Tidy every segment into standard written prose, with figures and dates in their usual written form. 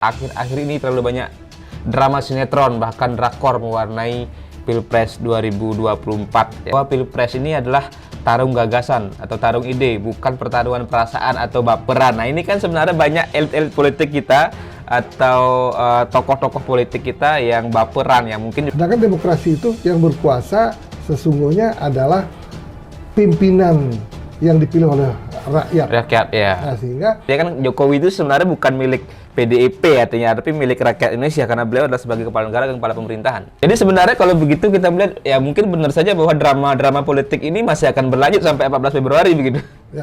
Akhir-akhir ini terlalu banyak drama sinetron bahkan drakor mewarnai Pilpres 2024. Bahwa Pilpres ini adalah tarung gagasan atau tarung ide, bukan pertarungan perasaan atau baperan. Nah, ini kan sebenarnya banyak elit-elit politik kita atau tokoh-tokoh politik kita yang baperan, yang mungkin. Sedangkan demokrasi itu yang berkuasa sesungguhnya adalah pimpinan yang dipilih oleh rakyat. Ya. Nah, sehingga ya kan Jokowi itu sebenarnya bukan milik PDIP artinya, tapi milik rakyat Indonesia karena beliau adalah sebagai kepala negara dan kepala pemerintahan. Jadi sebenarnya kalau begitu kita melihat ya mungkin benar saja bahwa drama-drama politik ini masih akan berlanjut sampai 14 Februari begitu. ya,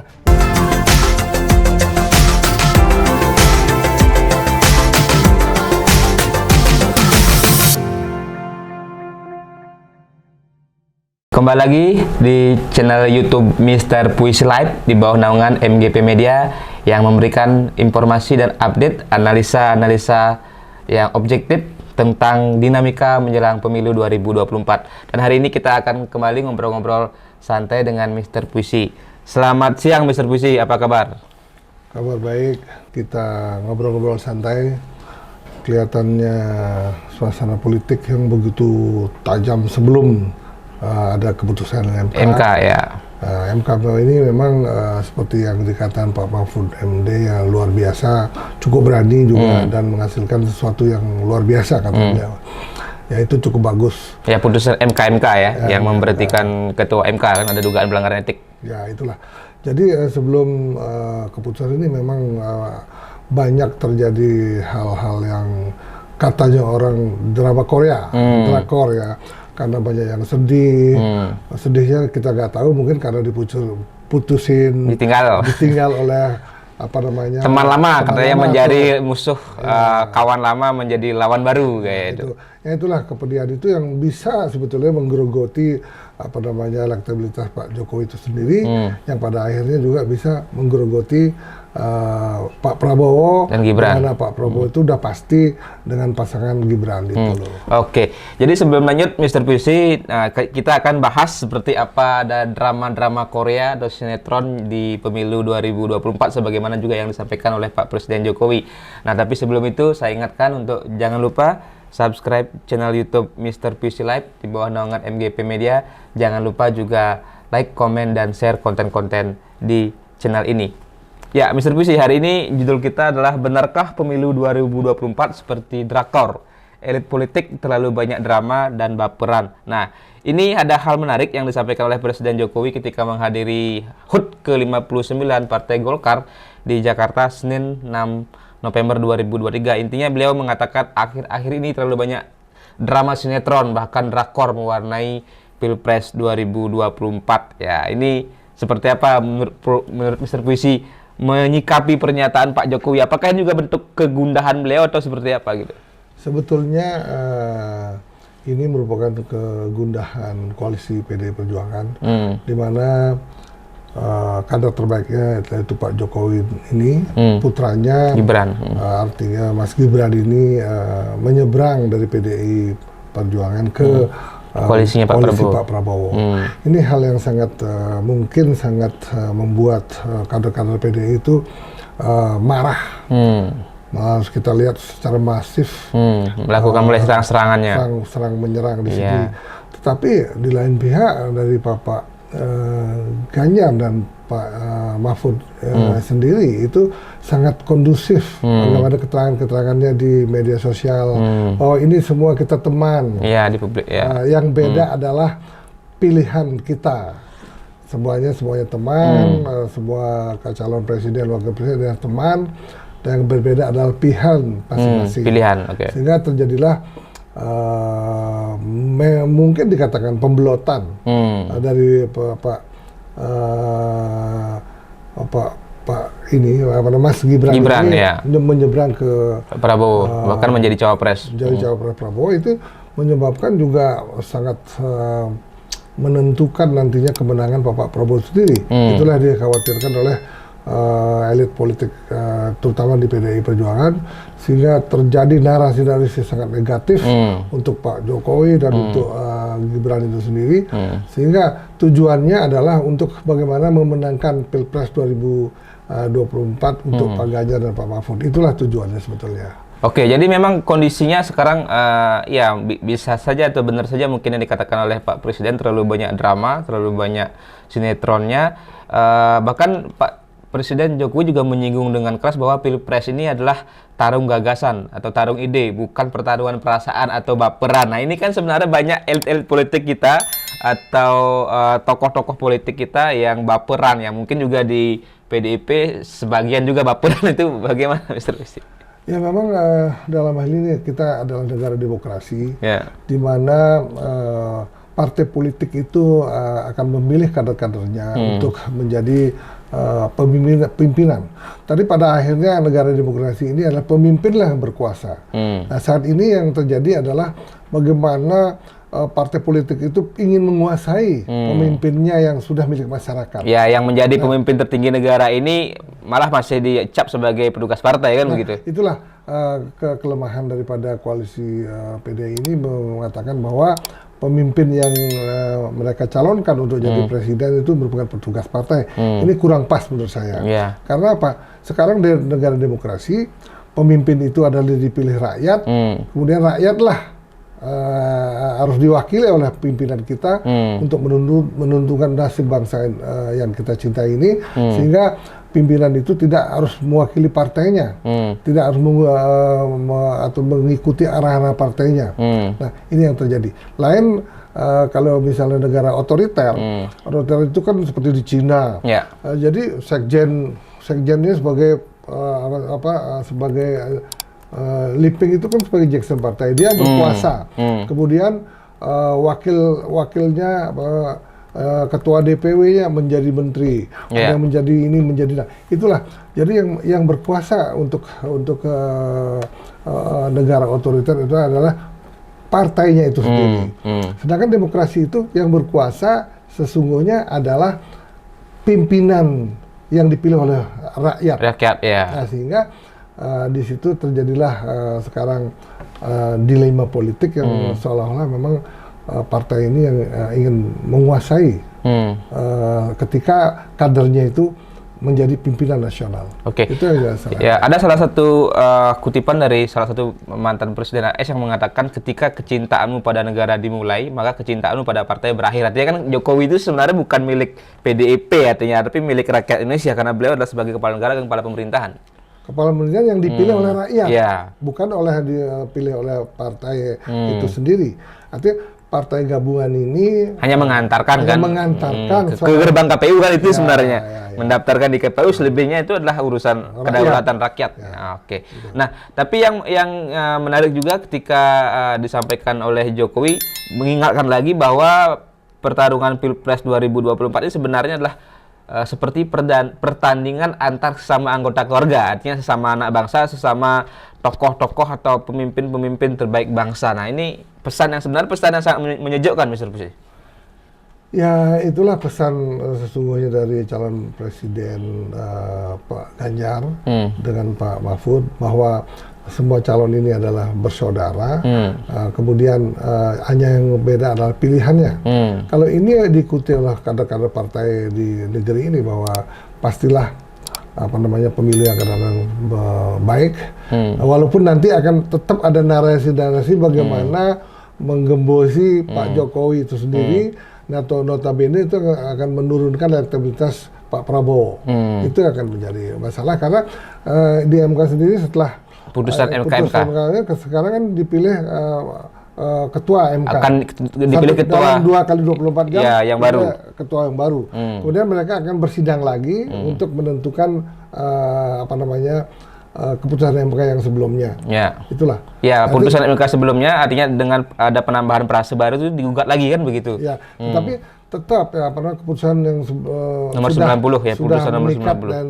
Kembali lagi di channel YouTube Mr. Puisi Live di bawah naungan MGP Media yang memberikan informasi dan update analisa-analisa yang objektif tentang dinamika menjelang pemilu 2024. Dan hari ini kita akan kembali ngobrol-ngobrol santai dengan Mr. Puisi. Selamat siang Mr. Puisi, apa kabar? kabar baik, kita ngobrol-ngobrol santai. Kelihatannya suasana politik yang begitu tajam sebelum ada keputusan MK ya. MK ini memang seperti yang dikatakan Pak Mahfud MD yang luar biasa, cukup berani juga dan menghasilkan sesuatu yang luar biasa kata beliau. Ya itu cukup bagus. Ya putusan MK ya yang memberhentikan ketua MK kan ada dugaan pelanggaran etik. Ya itulah. Jadi sebelum keputusan ini memang banyak terjadi hal-hal yang katanya orang drama Korea, drakor ya. Karena banyak yang sedih, sedihnya kita nggak tahu mungkin karena ditinggal oleh apa namanya teman lama katanya menjadi musuh, kawan lama menjadi lawan baru kayak itu. Ya itulah kepedihan itu yang bisa sebetulnya menggerogoti apa namanya elektabilitas Pak Jokowi itu sendiri, yang pada akhirnya juga bisa menggerogoti Pak Prabowo dan Gibran. Karena Pak Prabowo itu udah pasti dengan pasangan Gibran itu loh. Oke, jadi sebelum lanjut Mr. Puisi, kita akan bahas seperti apa ada drama-drama Korea atau sinetron di pemilu 2024 sebagaimana juga yang disampaikan oleh Pak Presiden Jokowi. Nah, tapi sebelum itu saya ingatkan untuk jangan lupa subscribe channel YouTube Mr. Puisi Live di bawah naungan MGP Media. Jangan lupa juga like, komen, dan share konten-konten di channel ini. Ya, Mr. Puisi, hari ini judul kita adalah benarkah pemilu 2024 seperti drakor? Elit politik terlalu banyak drama dan baperan. Nah, ini ada hal menarik yang disampaikan oleh Presiden Jokowi ketika menghadiri HUT ke-59 Partai Golkar di Jakarta Senin 6 November 2023. Intinya beliau mengatakan akhir-akhir ini terlalu banyak drama sinetron bahkan drakor mewarnai Pilpres 2024. Ya, ini seperti apa menurut Mr. Puisi menyikapi pernyataan Pak Jokowi? Apakah ini juga bentuk kegundahan beliau atau seperti apa gitu? Sebetulnya ini merupakan kegundahan koalisi PDI Perjuangan, di mana kader terbaiknya yaitu Pak Jokowi ini, putranya Gibran, artinya Mas Gibran ini menyeberang dari PDI Perjuangan ke koalisi Pak Prabowo. Ini hal yang sangat mungkin sangat membuat kader-kader PDI itu marah. Harus kita lihat secara masif melakukan mulai serang-serangannya, serang menyerang di sini. Tetapi di lain pihak dari Bapak Ganjar dan Pak Mahfud sendiri itu sangat kondusif. Ada keterangan-keterangannya di media sosial. Oh ini semua kita teman. Iya di publik. Ya. Yang beda adalah pilihan kita. Semuanya teman. Semua calon presiden, wakil presiden adalah teman. Dan yang berbeda adalah pilihan masing-masing. Pilihan, oke. Sehingga terjadilah mungkin dikatakan pembelotan dari Pak ini Mas Gibran ini ya. menyeberang ke Prabowo, bahkan menjadi cawapres. Jadi cawapres Prabowo itu menyebabkan juga sangat menentukan nantinya kemenangan Pak Prabowo sendiri. Itulah dikhawatirkan oleh elit politik terutama di PDI Perjuangan, sehingga terjadi narasi-narasi sangat negatif untuk Pak Jokowi dan untuk Gibran itu sendiri, sehingga tujuannya adalah untuk bagaimana memenangkan Pilpres 2024 untuk Pak Ganjar dan Pak Mahfud. Itulah tujuannya sebetulnya. Oke, jadi memang kondisinya sekarang ya bisa saja atau benar saja mungkin yang dikatakan oleh Pak Presiden terlalu banyak drama, terlalu banyak sinetronnya. Bahkan Pak Presiden Jokowi juga menyinggung dengan keras bahwa Pilpres ini adalah tarung gagasan atau tarung ide, bukan pertarungan perasaan atau baperan. Nah, ini kan sebenarnya banyak elit-elit politik kita atau tokoh-tokoh politik kita yang baperan, ya mungkin juga di PDIP sebagian juga baperan. Itu bagaimana, Mr. Visi? Ya memang dalam hal ini kita adalah negara demokrasi, di mana partai politik itu akan memilih kader-kadernya untuk menjadi pimpinan. Tadi pada akhirnya negara demokrasi ini adalah pemimpinlah yang berkuasa. Nah, saat ini yang terjadi adalah bagaimana partai politik itu ingin menguasai pemimpinnya yang sudah milik masyarakat. Ya, yang menjadi pemimpin tertinggi negara ini malah masih dicap sebagai petugas partai kan, begitu. Itulah kelemahan daripada koalisi PDI ini, mengatakan bahwa pemimpin yang mereka calonkan untuk jadi presiden itu merupakan petugas partai. Ini kurang pas menurut saya. Karena apa? Sekarang di negara demokrasi, pemimpin itu adalah dipilih rakyat, kemudian rakyatlah harus diwakili oleh pimpinan kita untuk menentukan nasib bangsa yang kita cintai ini, sehingga pimpinan itu tidak harus mewakili partainya, tidak harus atau mengikuti arahan partainya. Nah, ini yang terjadi. Lain kalau misalnya negara otoriter, otoriter itu kan seperti di Cina. Jadi sekjennya sebagai sebagai Liping itu kan sebagai Jackson partai, dia berkuasa. Kemudian wakilnya ketua DPW-nya menjadi menteri, ada yang menjadi ini menjadi. Nah, itulah. Jadi yang berkuasa untuk negara otoriter itu adalah partainya itu sendiri. Sedangkan demokrasi itu yang berkuasa sesungguhnya adalah pimpinan yang dipilih oleh rakyat. Nah, sehingga di situ terjadilah sekarang dilema politik yang seolah-olah memang partai ini yang ingin menguasai ketika kadernya itu menjadi pimpinan nasional. Itu yang salah. Ya, ada salah satu kutipan dari salah satu mantan presiden AS yang mengatakan ketika kecintaanmu pada negara dimulai, maka kecintaanmu pada partai berakhir. Artinya kan Jokowi itu sebenarnya bukan milik PDIP artinya, tapi milik rakyat Indonesia karena beliau adalah sebagai kepala negara dan kepala pemerintahan. Kepala pemerintahan yang dipilih oleh rakyat, bukan dipilih oleh partai itu sendiri. Artinya partai gabungan ini hanya mengantarkan ke gerbang KPU kan itu sebenarnya. Mendaftarkan di KPU, selebihnya itu adalah urusan kedaulatan rakyat. Nah, tapi yang menarik juga ketika disampaikan oleh Jokowi mengingatkan lagi bahwa pertarungan Pilpres 2024 ini sebenarnya adalah seperti pertandingan antar sesama anggota keluarga, artinya sesama anak bangsa, sesama tokoh-tokoh atau pemimpin-pemimpin terbaik bangsa. Nah, ini pesan yang sebenarnya sangat menyejukkan, Mr. Pusi. Ya, itulah pesan sesungguhnya dari calon presiden Pak Ganjar dengan Pak Mahfud, bahwa semua calon ini adalah bersaudara. Kemudian hanya yang beda adalah pilihannya. Kalau ini diikuti oleh kader-kader partai di negeri ini, bahwa pastilah pemilu yang akan baik. Walaupun nanti akan tetap ada narasi-narasi bagaimana menggembosi Pak Jokowi itu sendiri. Atau notabene itu akan menurunkan elektabilitas Pak Prabowo. Itu akan menjadi masalah karena di MK sendiri setelah putusan MK sekarang kan dipilih ketua MK. Akan dipilih ketua dalam 2x24 jam. Yang baru. Ketua yang baru. Kemudian mereka akan bersidang lagi untuk menentukan keputusan MK yang sebelumnya. Itulah. Putusan MK sebelumnya artinya dengan ada penambahan prase baru itu digugat lagi kan begitu. Tapi tetap keputusan yang nomor 90 sudah mengikat dan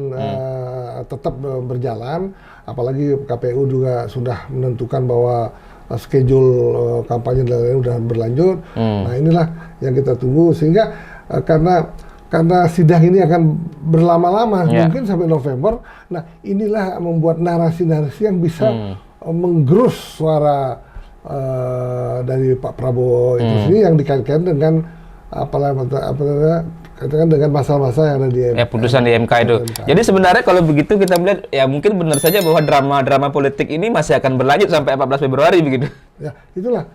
tetap berjalan. Apalagi KPU juga sudah menentukan bahwa schedule kampanye dan lain-lain sudah berlanjut. Nah, inilah yang kita tunggu, sehingga karena sidang ini akan berlama-lama, mungkin sampai November. Nah, inilah membuat narasi-narasi yang bisa menggerus suara dari Pak Prabowo itu sendiri, yang dikaitkan dengan katakan dengan masalah-masalah yang ada di Ya, putusan di MK itu. Jadi sebenarnya kalau begitu kita melihat ya mungkin benar saja bahwa drama-drama politik ini masih akan berlanjut sampai 14 Februari begitu. Ya, itulah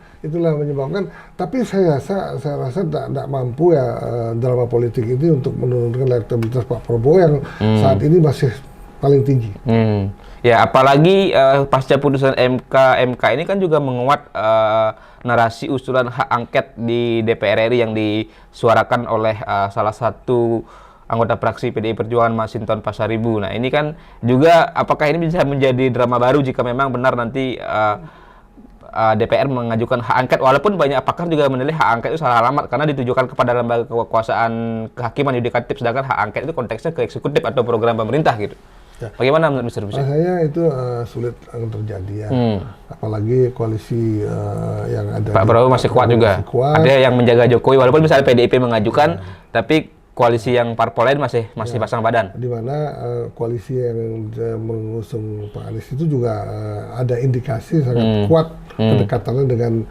menyebabkan. Tapi saya rasa tidak mampu ya drama politik ini untuk menurunkan elektabilitas Pak Prabowo yang saat ini masih paling tinggi. Ya, apalagi pasca putusan MK ini kan juga menguat narasi usulan hak angket di DPR RI yang disuarakan oleh salah satu anggota fraksi PDI Perjuangan Masinton Pasaribu. Nah, ini kan juga apakah ini bisa menjadi drama baru jika memang benar nanti DPR mengajukan hak angket, walaupun banyak pakar juga menilai hak angket itu salah alamat karena ditujukan kepada lembaga kekuasaan kehakiman yudikatif, sedangkan hak angket itu konteksnya ke eksekutif atau program pemerintah gitu. Ya. Bagaimana menurut Mr. Busi? Saya itu sulit terjadi ya, apalagi koalisi yang ada. Pak Prabowo masih kuat juga. Ada yang menjaga Jokowi, walaupun misalnya PDIP mengajukan, tapi koalisi yang parpol lain masih pasang badan. Di mana koalisi yang mengusung Pak Anies itu juga ada indikasi sangat kuat kedekatannya dengan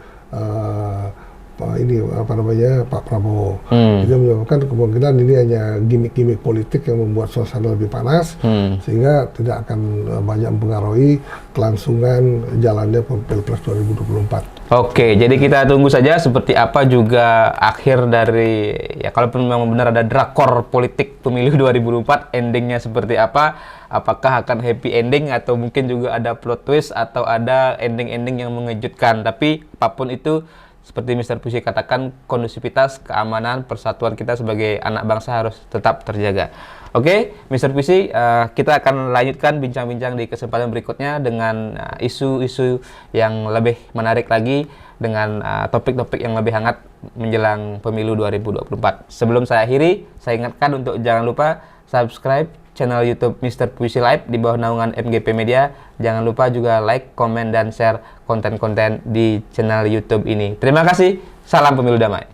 Pak Prabowo. Itu menyebabkan kemungkinan ini hanya gimmick-gimmick politik yang membuat suasana lebih panas, sehingga tidak akan banyak mempengaruhi kelangsungan jalannya Pilpres 2024. Oke, jadi kita tunggu saja seperti apa juga akhir dari, ya kalau memang benar ada drakor politik pemilu 2024, endingnya seperti apa, apakah akan happy ending atau mungkin juga ada plot twist atau ada ending-ending yang mengejutkan. Tapi apapun itu, seperti Mr. Pusi katakan, kondusivitas, keamanan, persatuan kita sebagai anak bangsa harus tetap terjaga. Oke, Mr. Pusi, kita akan lanjutkan bincang-bincang di kesempatan berikutnya dengan isu-isu yang lebih menarik lagi, dengan topik-topik yang lebih hangat menjelang pemilu 2024. Sebelum saya akhiri, saya ingatkan untuk jangan lupa subscribe channel YouTube Mr. Puisi Live di bawah naungan MGP Media. Jangan lupa juga like, komen, dan share konten-konten di channel YouTube ini. Terima kasih. Salam pemilu damai.